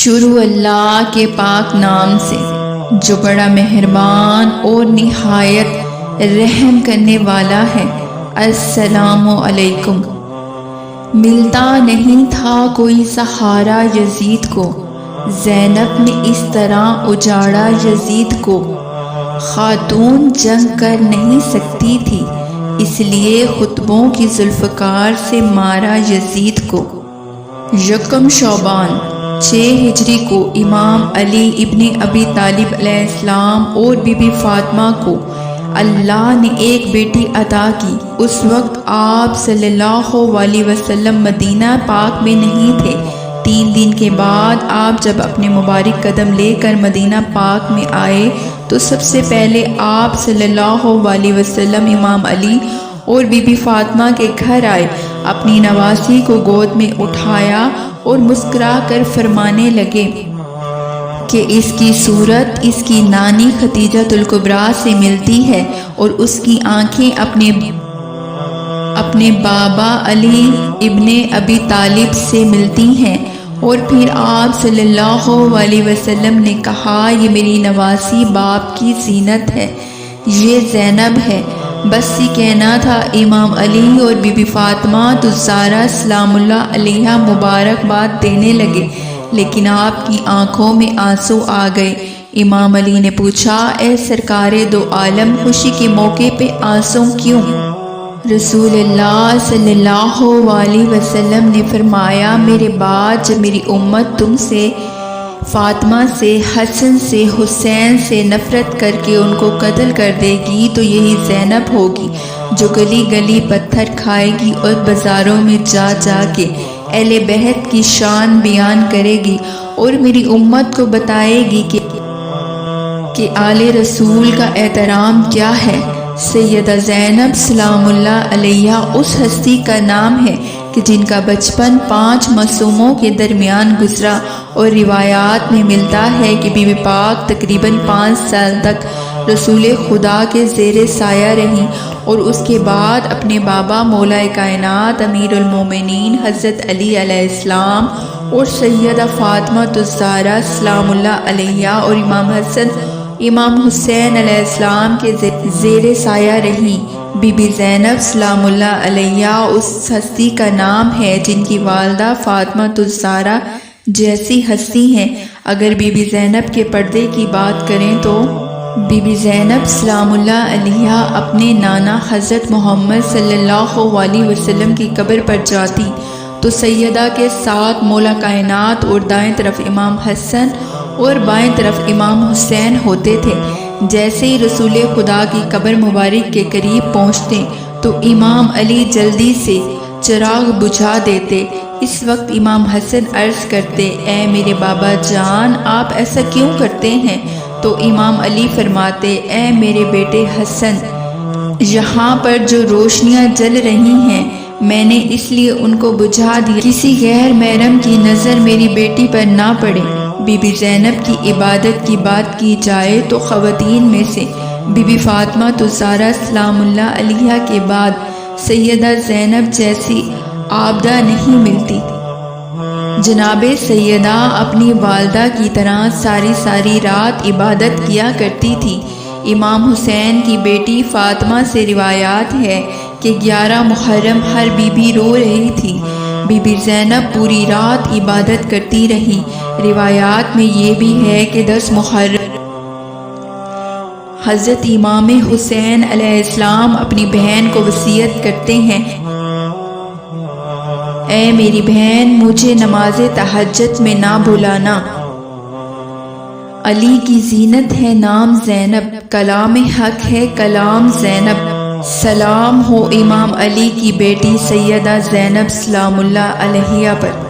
شروع اللہ کے پاک نام سے جو بڑا مہربان اور نہایت رحم کرنے والا ہے۔ السلام علیکم۔ ملتا نہیں تھا کوئی سہارا یزید کو، زینب نے اس طرح اجاڑا یزید کو۔ خاتون جنگ کر نہیں سکتی تھی، اس لیے خطبوں کی ذوالفقار سے مارا یزید کو۔ یکم شعبان 6 ہجری کو امام علی ابن ابی طالب علیہ السلام اور بی بی فاطمہ کو اللہ نے ایک بیٹی عطا کی۔ اس وقت آپ صلی اللہ علیہ وسلم مدینہ پاک میں نہیں تھے۔ 3 دن کے بعد آپ جب اپنے مبارک قدم لے کر مدینہ پاک میں آئے تو سب سے پہلے آپ صلی اللہ علیہ وسلم امام علی اور بی بی فاطمہ کے گھر آئے، اپنی نواسی کو گود میں اٹھایا اور مسکرا کر فرمانے لگے کہ اس کی صورت اس کی نانی خدیجہ الکبریٰ سے ملتی ہے اور اس کی آنکھیں اپنے بابا علی ابن ابی طالب سے ملتی ہیں۔ اور پھر آپ صلی اللہ علیہ وسلم نے کہا، یہ میری نواسی باپ کی زینت ہے، یہ زینب ہے۔ بس یہ کہنا تھا۔ امام علی اور بی بی فاطمہ الزہرا سلام اللہ علیہا مبارکباد دینے لگے، لیکن آپ کی آنکھوں میں آنسو آ گئے۔ امام علی نے پوچھا، اے سرکار دو عالم، خوشی کے موقع پہ آنسو کیوں؟ رسول اللہ صلی اللہ علیہ وسلم نے فرمایا، میرے بعد جب میری امت تم سے، فاطمہ سے، حسن سے، حسین سے نفرت کر کے ان کو قتل کر دے گی تو یہی زینب ہوگی جو گلی گلی پتھر کھائے گی اور بازاروں میں جا جا کے اہل بیت کی شان بیان کرے گی اور میری امت کو بتائے گی کہ آل رسول کا احترام کیا ہے۔ سیدہ زینب سلام اللہ علیہا اس ہستی کا نام ہے کہ جن کا بچپن 5 معصوموں کے درمیان گزرا، اور روایات میں ملتا ہے کہ بی بی پاک تقریباً 5 سال تک رسول خدا کے زیر سایہ رہیں، اور اس کے بعد اپنے بابا مولا کائنات امیر المومنین حضرت علی علیہ السلام اور سیدہ فاطمہ الزہرا سلام اللہ علیہا اور امام حسن امام حسین علیہ السلام کے زیر سایہ رہیں۔ بی بی زینب سلام اللہ علیہا اس ہستی کا نام ہے جن کی والدہ فاطمہ الزہرا جیسی ہستی ہیں۔ اگر بی بی زینب کے پردے کی بات کریں تو بی بی زینب سلام اللہ علیہا اپنے نانا حضرت محمد صلی اللہ علیہ وسلم کی قبر پر جاتی تو سیدہ کے ساتھ مولا کائنات اور دائیں طرف امام حسن اور بائیں طرف امام حسین ہوتے تھے۔ جیسے ہی رسول خدا کی قبر مبارک کے قریب پہنچتے تو امام علی جلدی سے چراغ بجھا دیتے۔ اس وقت امام حسن عرض کرتے، اے میرے بابا جان، آپ ایسا کیوں کرتے ہیں؟ تو امام علی فرماتے، اے میرے بیٹے حسن، یہاں پر جو روشنیاں جل رہی ہیں میں نے اس لیے ان کو بجھا دیا، کسی غیر محرم کی نظر میری بیٹی پر نہ پڑے۔ بی بی زینب کی عبادت کی بات کی جائے تو خواتین میں سے بی بی فاطمہ الزہرا سلام اللہ علیہا کے بعد سیدہ زینب جیسی عابدہ نہیں ملتی۔ جناب سیدہ اپنی والدہ کی طرح ساری رات عبادت کیا کرتی تھی۔ امام حسین کی بیٹی فاطمہ سے روایات ہے کہ 11 محرم ہر بی بی رو رہی تھی۔ بی بی زینب پوری رات عبادت کرتی رہی۔ روایات میں یہ بھی ہے کہ 10 محرم حضرت امام حسین علیہ السلام اپنی بہن کو وصیت کرتے ہیں، اے میری بہن، مجھے نماز تہجد میں نہ بھلانا۔ علی کی زینت ہے نام زینب، کلام حق ہے کلام زینب۔ سلام ہو امام علی کی بیٹی سیدہ زینب سلام اللہ علیہا پر۔